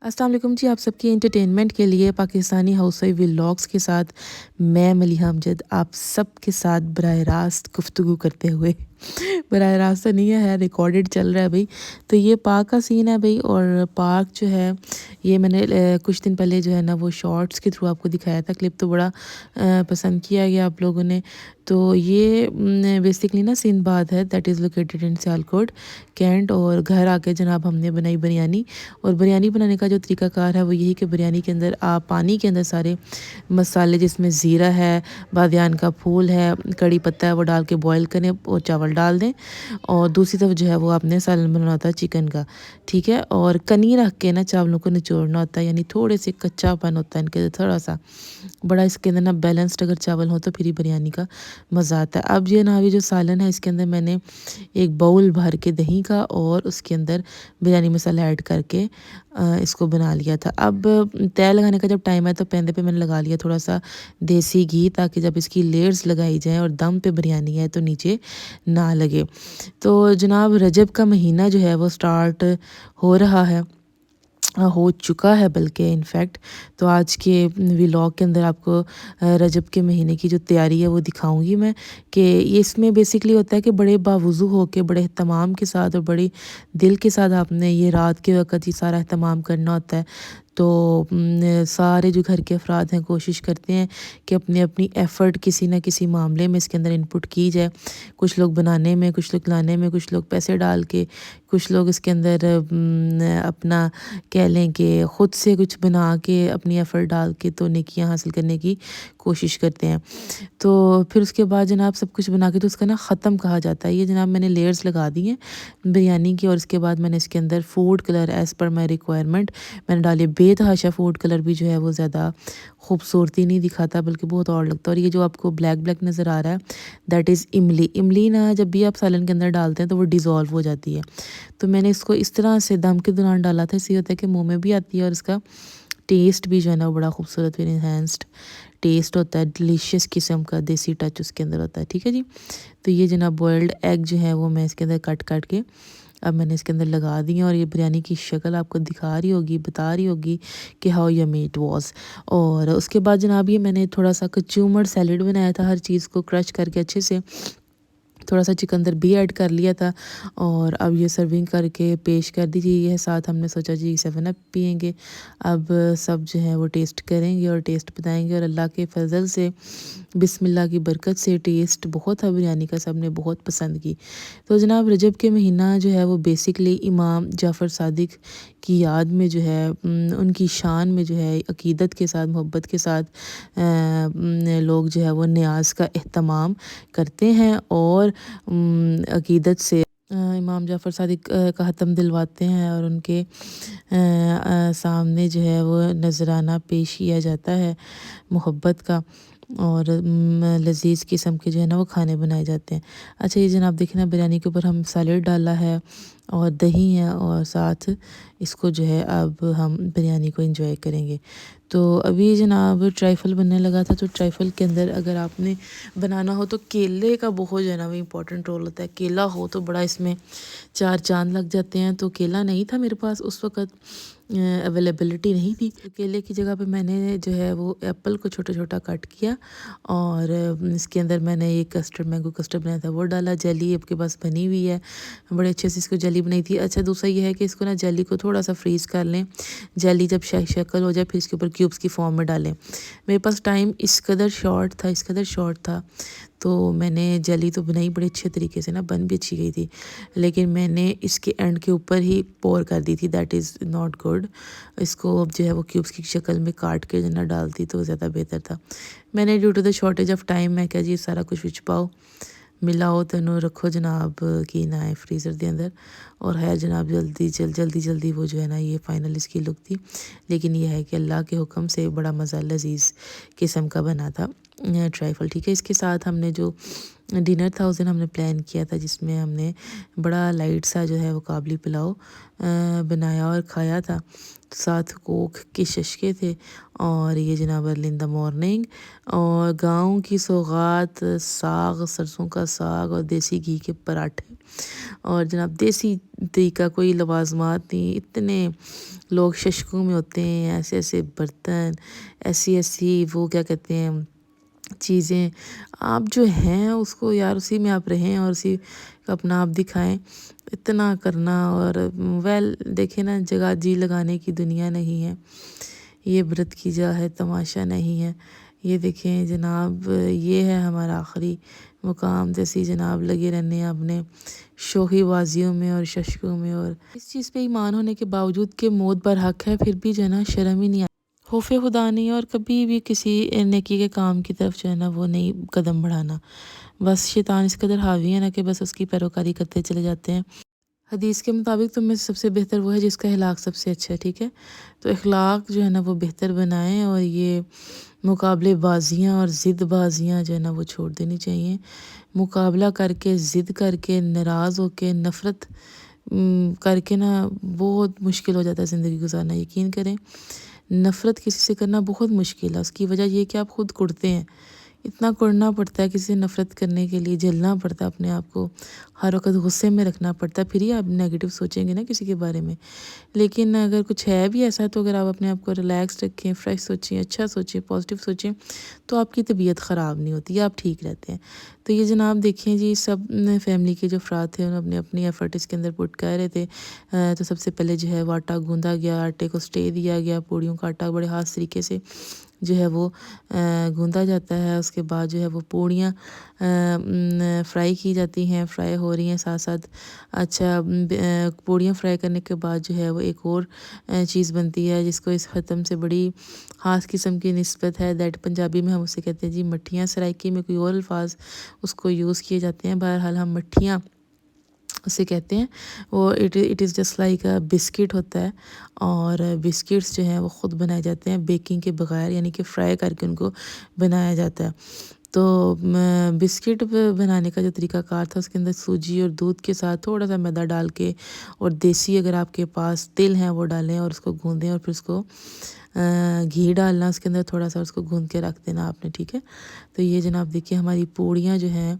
अस्सलाम वालेकुम जी, आप सबकी एंटरटेनमेंट के लिए पाकिस्तानी हाउसवाइफ व्लॉग्स के साथ मैं मलिहा अमजद आप सबके साथ बराह रास्त गुफ्तगू करते हुए बराह रास्त तो नहीं है रिकॉर्डेड चल रहा है भाई। तो ये पार्क का सीन है भाई, और पार्क जो है ये मैंने कुछ दिन पहले जो है ना वो शॉर्ट्स के थ्रू आपको दिखाया था। क्लिप तो बड़ा पसंद किया गया आप लोगों ने। तो ये बेसिकली ना सिंदबाद है, that is located in Sialkot cantt. और घर आके जनाब हमने बनाई बिरयानी। और बिरयानी बनाने का जो तरीकाकार है वो यही कि बिरयानी के अंदर आप पानी के अंदर सारे मसाले जिसमें ज़ीरा है, बादियान का फूल है, कड़ी पत्ता है, वो डाल के बॉईल करें और चावल डाल दें। और दूसरी तरफ जो है वो आपने सालन बनाना होता है चिकन का, ठीक है। और कनी रख के ना चावलों को निचोड़ना होता है, यानी थोड़े से कच्चापन होता है इनके अंदर थोड़ा सा। बड़ा इसके अंदर ना बैलेंस्ड अगर चावल हो तो फिर ही बिरयानी का मज़ा आता है। अब ये ना अभी जो सालन है इसके अंदर मैंने एक बाउल भर के दही का और उसके अंदर बिरयानी मसाला ऐड करके इसको बना लिया था। अब तय लगाने का जब टाइम है तो पैंदे पे मैंने लगा लिया थोड़ा सा देसी घी, ताकि जब इसकी लेयर्स लगाई जाएँ और दम पे बिरयानी है तो नीचे ना लगे। तो जनाब रजब का महीना जो है वो स्टार्ट हो रहा है, हो चुका है बल्कि इनफैक्ट। तो आज के व्लॉग के अंदर आपको रजब के महीने की जो तैयारी है वो दिखाऊंगी मैं, कि ये इसमें बेसिकली होता है कि बड़े बावज़ू होके बड़े अहतमाम के साथ और बड़ी दिल के साथ आपने ये रात के वक़्त ही सारा अहतमाम करना होता है। तो सारे जो घर के अफराद हैं कोशिश करते हैं कि अपनी अपनी एफ़र्ट किसी न किसी मामले में इसके अंदर इनपुट की जाए। कुछ लोग बनाने में, कुछ लोग लाने में, कुछ लोग पैसे डाल के, कुछ लोग इसके अंदर अपना कह लें कि ख़ुद से कुछ बना के अपनी एफ़र्ट डाल के तो नेकियां हासिल करने की कोशिश करते हैं। तो फिर उसके बाद जनाब सब कुछ बना के तो उसका ना ख़त्म कहा जाता है। ये जनाब मैंने लेयर्स लगा दी हैं बिरयानी की, और इसके बाद मैंने इसके अंदर फूड कलर एज़ पर माई रिक्वायरमेंट मैंने डाली। बेतहाशा फूड कलर भी जो है वो ज़्यादा खूबसूरती नहीं दिखाता बल्कि बहुत और लगता है। और ये जो आपको ब्लैक ब्लैक नज़र आ रहा है दैट इज़ इमली। इमली ना जब भी आप सालन के अंदर डालते हैं तो वो डिज़ोल्व हो जाती है। तो मैंने इसको इस तरह से दम के दौरान डाला था, इससे होता है कि मुँह में भी आती है और इसका टेस्ट भी जो है ना वो बड़ा खूबसूरत फिर इन्हेंस्ड टेस्ट होता है, डिलीशियस किस्म का देसी टच उसके अंदर होता है, ठीक है जी। तो ये जनाब बॉयल्ड एग जो है वो मैं इसके अंदर कट कट के अब मैंने इसके अंदर लगा दी है। और ये बिरयानी की शक्ल आपको दिखा रही होगी, बता रही होगी कि हाउ यम्मी इट वाज। और उसके बाद जनाब ये मैंने थोड़ा सा कचूमर सैलेड बनाया था, हर चीज़ को क्रश करके अच्छे से थोड़ा सा चिकंदर भी ऐड कर लिया था। और अब ये सर्विंग करके पेश कर दीजिए। ये साथ हमने सोचा जी 7 अप पियेंगे। अब सब जो है वो टेस्ट करेंगे और टेस्ट बताएंगे, और अल्लाह के फजल से बिस्मिल्लाह की बरकत से टेस्ट बहुत था बिरयानी का, सब ने बहुत पसंद की। तो जनाब रजब के महीना जो है वो बेसिकली इमाम जाफ़र सादिक की याद में जो है उनकी शान में जो है अकीदत के साथ मोहब्बत के साथ लोग जो है वो न्याज का एहतमाम करते हैं और अकीदत से इमाम जाफ़र सादिक का ख़त्म दिलवाते हैं, और उनके सामने जो है वो नजराना पेश किया जाता है मोहब्बत का। और लजीज़ किस्म के जो है ना वो खाने बनाए जाते हैं। अच्छा ये जनाब देखें ना बिरयानी के ऊपर हम सैलेड डाला है और दही है, और साथ इसको जो है अब हम बिरयानी को एंजॉय करेंगे। तो अभी जनाब ट्राइफल बनने लगा था। तो ट्राइफल के अंदर अगर आपने बनाना हो तो केले का बहुत जो है ना वो इम्पोर्टेंट रोल होता है। केला हो तो बड़ा इसमें चार चांद लग जाते हैं। तो केला नहीं था मेरे पास उस वक़्त, अवेलेबिलिटी नहीं थी। तो केले की जगह पे मैंने जो है वो एप्पल को छोटा छोटा कट किया, और इसके अंदर मैंने ये कस्टर्ड मैंगो कस्टर्ड बनाया था वो डाला। जेली आपके पास बनी हुई है, बड़े अच्छे से इसको जेली बनाई थी। अच्छा दूसरा ये है कि इसको ना जेली को थोड़ा सा फ्रीज़ कर लें। जेली जब शक्ल हो जाए फिर इसके ऊपर क्यूब्स की फॉर्म में डालें। मेरे पास टाइम इस कदर शॉर्ट था तो मैंने जेली तो बनाई बड़े अच्छे तरीके से ना, बन भी अच्छी गई थी, लेकिन मैंने इसके एंड के ऊपर ही पोर कर दी थी। That is not good. इसको अब जो है वो क्यूब्स की शक्ल में काट के जो ना डालती तो ज़्यादा बेहतर था। मैंने due to the shortage of time मैं क्या जी सारा कुछ विच पाओ मिलाओ तेनों रखो जनाब की ना है फ्रीज़र के अंदर। और है जनाब जल्दी वो जो है ना ये फ़ाइनल इसकी लुक थी। लेकिन यह है कि अल्लाह के हुक्म से बड़ा मज़ा लजीज़ किस्म का बना था। ट्राइफल, ठीक है। इसके साथ हमने जो डिनर था उस दिन हमने प्लान किया था, जिसमें हमने बड़ा लाइट सा जो है वो काबली पुलाव बनाया और खाया था। साथ कोक के शशके थे और ये जनाब अर्ली इन द मॉर्निंग, और गाँव की सौगात, साग, सरसों का साग और देसी घी के पराठे, और जनाब देसी तरीका कोई लवाजमात नहीं। इतने लोग शशकों में होते हैं, ऐसे ऐसे बर्तन, ऐसी ऐसी वो क्या कहते हैं चीज़ें, आप जो हैं उसको यार उसी में आप रहें और उसी का अपना आप दिखाएं। इतना करना और वेल देखे ना, जगह जी लगाने की दुनिया नहीं है, ये व्रत की जा है, तमाशा नहीं है। ये देखें जनाब, ये है हमारा आखिरी मुकाम। जैसे जनाब लगे रहने हैं अपने शोहीबाजियों में और शशकों में, और इस चीज़ पे ईमान होने के बावजूद कि मौत बर हक है, फिर भी जो है ना शर्म ही नहीं, खौफ खुदा नहीं, और कभी भी किसी नेकी के काम की तरफ जो है ना वो नहीं कदम बढ़ाना। बस शैतान इस कदर हावी है ना कि बस उसकी पैरोकारी करते चले जाते हैं। हदीस के मुताबिक तुम में से सबसे बेहतर वो है जिसका अखलाक सबसे अच्छा है, ठीक है। तो अखलाक जो है ना वो बेहतर बनाएं, और ये मुकाबले बाजियाँ और ज़िद बाजियाँ जो है ना वो छोड़ देनी चाहिए। मुकाबला करके, ज़िद करके, नाराज़ होके, नफ़रत करके ना बहुत मुश्किल हो जाता है ज़िंदगी गुजारना। यकीन करें, नफ़रत किसी से करना बहुत मुश्किल है। उसकी वजह ये कि आप खुद कुढ़ते हैं, इतना कुढ़ना पड़ता है किसी से नफ़रत करने के लिए, जलना पड़ता है अपने आप को, हर वक्त गुस्से में रखना पड़ता है, फिर ही आप नेगेटिव सोचेंगे ना किसी के बारे में। लेकिन अगर कुछ है भी ऐसा, तो अगर आप अपने आप को रिलैक्स रखें, फ्रेश सोचें, अच्छा सोचें, पॉजिटिव सोचें, तो आपकी तबीयत ख़राब नहीं होती, आप ठीक रहते हैं। तो ये जनाब देखें जी, सब फैमिली के जो अफराद थे उन्होंने अपनी अपनी एफ़र्ट इसके अंदर पुट कर रहे थे। तो सबसे पहले जो है वो आटा गूँधा गया, आटे को स्टे दिया गया, पूड़ियों का आटा बड़े ख़ास तरीके से जो है वो गूँधा जाता है। उसके बाद जो है वो पूड़ियाँ फ्राई की जाती हैं, फ्राई हो रही हैं साथ साथ। अच्छा, पूड़ियाँ फ्राई करने के बाद जो है वो एक और चीज़ बनती है जिसको इस ख़त्म से बड़ी ख़ास किस्म की निस्बत है, दैट पंजाबी में हम उसे कहते हैं जी मट्ठियाँ। सराइकी में कोई और अल्फाज उसको यूज़ किए जाते हैं, बहरहाल हम मट्ठियाँ उसे कहते हैं। वो it is just like a biscuit होता है, और बिस्किट्स जो हैं वो ख़ुद बनाए जाते हैं बेकिंग के बगैर, यानी कि फ्राई करके उनको बनाया जाता है। तो बिस्किट बनाने का जो तरीक़ाकार था, उसके अंदर सूजी और दूध के साथ थोड़ा सा मैदा डाल के, और देसी अगर आपके पास तिल हैं वो डालें, और उसको गूँदें, और फिर उसको घी डालना उसके अंदर थोड़ा सा, उसको गूँध के रख देना आपने, ठीक है। तो ये जनाब देखिए हमारी पूड़ियाँ जो हैं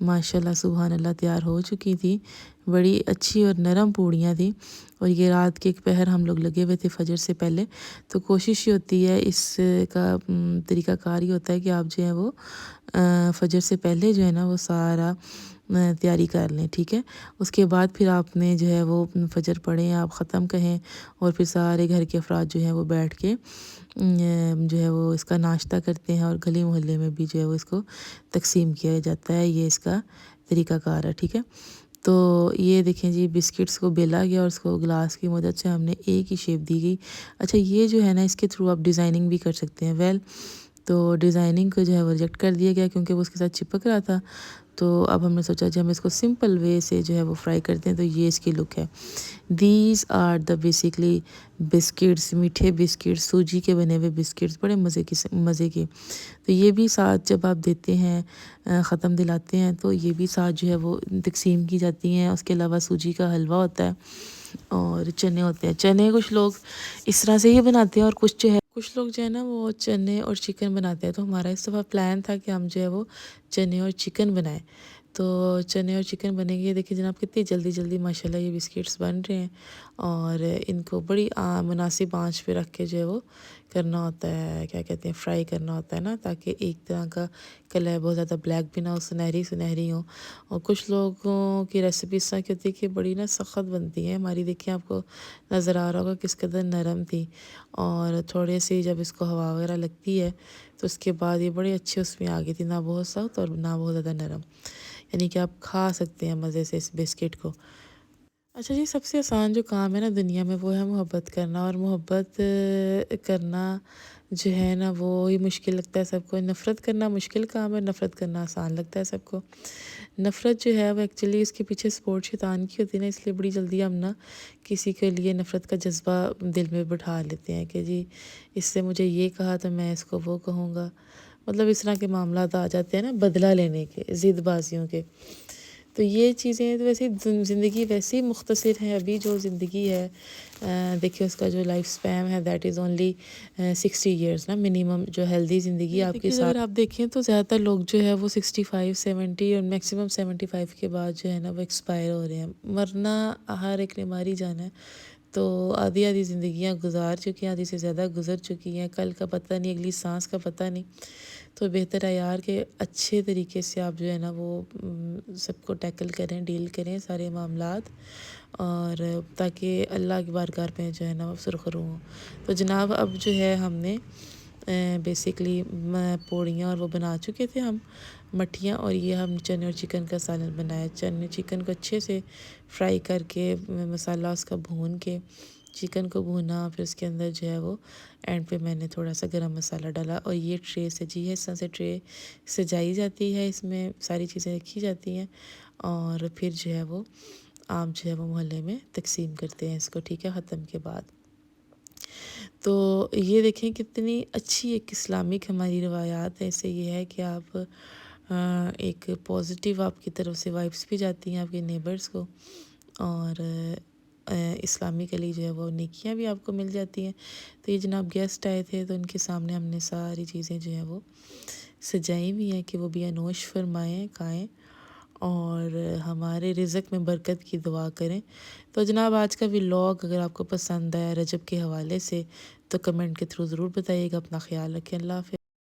माशाल्लाह सुभान अल्लाह तैयार हो चुकी थी। बड़ी अच्छी और नरम पूड़ियाँ थी, और ये रात के एक पहर हम लोग लगे हुए थे फजर से पहले। तो कोशिश ये होती है, इसका तरीक़ाकार ये होता है कि आप जो है वो फजर से पहले जो है ना वो सारा तैयारी कर लें, ठीक है। उसके बाद फिर आपने जो है वो फजर पढ़ें, आप ख़त्म कहें, और फिर सारे घर के अफराद जो हैं वो बैठ के जो है वो इसका नाश्ता करते हैं, और गली मोहल्ले में भी जो है वो इसको तकसीम किया जाता है। ये इसका तरीक़ाकार है, ठीक है। तो ये देखें जी, बिस्किट्स को बेला गया और उसको ग्लास की मदद से हमने एक ही शेप दी गई। अच्छा, ये जो है ना इसके थ्रू आप डिज़ाइनिंग भी कर सकते हैं। वेल, तो डिज़ाइनिंग को जो है वो रिजेक्ट कर दिया गया क्योंकि वो उसके साथ चिपक रहा था। तो अब हमने सोचा जी हम इसको सिंपल वे से जो है वो फ्राई करते हैं। तो ये इसकी लुक है। These are the basically biscuits, मीठे बिस्किट्स, सूजी के बने हुए बिस्किट्स, बड़े मज़े के। तो ये भी साथ जब आप देते हैं, ख़त्म दिलाते हैं, तो ये भी साथ जो है वो तकसीम की जाती हैं। उसके अलावा सूजी का हलवा होता है, और चने होते हैं। चने कुछ लोग इस तरह से ही बनाते हैं, और कुछ लोग जो है ना वो चने और चिकन बनाते हैं। तो हमारा इस दफ़ा प्लान था कि हम जो है वो चने और चिकन बनाएं। तो चने और चिकन बनेंगे। देखिए जनाब कितनी जल्दी जल्दी माशाल्लाह ये बिस्किट्स बन रहे हैं, और इनको बड़ी मुनासिब आंच पे रख के जो है वो करना होता है, क्या कहते हैं, फ्राई करना होता है ना, ताकि एक तरह का कलर बहुत ज़्यादा ब्लैक भी ना हो, सुनहरी सुनहरी हो। और कुछ लोगों की रेसिपी इस तरह की होती है कि बड़ी ना सख्त बनती है। हमारी देखिए आपको नज़र आ रहा होगा किस कदर नरम थी, और थोड़े से जब इसको हवा वगैरह लगती है तो उसके बाद ये बड़े अच्छे उसमें आ गई थी, ना बहुत सख्त और ना बहुत ज़्यादा नरम, यानी कि आप खा सकते हैं मज़े से इस बिस्किट को। अच्छा जी, सबसे आसान जो काम है ना दुनिया में वो है मोहब्बत करना, और मोहब्बत करना जो है ना वो ही मुश्किल लगता है सबको। नफ़रत करना मुश्किल काम है, नफ़रत करना आसान लगता है सबको। नफ़रत जो है वो एक्चुअली इसके पीछे सपोर्ट शैतान की होती है ना, इसलिए बड़ी जल्दी हम ना किसी के लिए नफ़रत का जज्बा दिल में बिठा लेते हैं कि जी इससे मुझे ये कहा तो मैं इसको वो कहूँगा। मतलब इस तरह के मामलात आ जाते हैं ना, बदला लेने के, ज़िदबाज़ियों के। तो ये चीज़ें तो वैसे ज़िंदगी वैसे ही मुख्तसर है। अभी जो ज़िंदगी है देखिए उसका जो लाइफ स्पैन है दैट इज़ ओनली 60 ईयर्स ना मिनिमम, जो हेल्दी ज़िंदगी आपके साथ। अगर आप देखें तो ज़्यादातर लोग जो है वो 65 70 और मैक्सिमम 75 के बाद जो है ना वो एक्सपायर हो रहे हैं। मरना हर एक ने मार ही जाना है। तो आधी आधी ज़िंदगियाँ गुजार चुकी हैं, आधी से ज़्यादा गुजर चुकी हैं। कल का पता नहीं, अगली सांस का पता नहीं। तो बेहतर है यार कि अच्छे तरीके से आप जो है ना वो सबको टैकल करें, डील करें सारे मामलात, और ताकि अल्लाह की बारगाह में जो है ना वो सुरखरू हों। तो जनाब अब जो है हमने बेसिकली पूड़ियाँ और वो बना चुके थे हम, मठियाँ, और ये हम चने और चिकन का सालन बनाया। चने चिकन को अच्छे से फ्राई करके मसाला उसका भून के चिकन को भूना, फिर उसके अंदर जो है वो एंड पे मैंने थोड़ा सा गरम मसाला डाला, और ये ट्रे सजी है, इस तरह से ट्रे सजाई जाती है, इसमें सारी चीज़ें रखी जाती हैं, और फिर जो है वो आप जो है वो मोहल्ले में तकसीम करते हैं इसको, ठीक है, ख़त्म के बाद। तो ये देखें कितनी अच्छी एक इस्लामिक हमारी रवायात है। इससे ये है कि आप एक पॉजिटिव आपकी तरफ से वाइब्स भी जाती हैं आपके नेबर्स को, और इस्लामिकली जो है वो नेकियां भी आपको मिल जाती हैं। तो ये जनाब गेस्ट आए थे तो उनके सामने हमने सारी चीज़ें जो हैं वो सजाई हुई हैं कि वो भी अनोश फरमाएँ, खाएँ, और हमारे रिज़्क में बरकत की दुआ करें। तो जनाब आज का व्लॉग अगर आपको पसंद आया रजब के हवाले से तो कमेंट के थ्रू ज़रूर बताइएगा। अपना ख़्याल रखें। अल्लाह हाफ़िज़।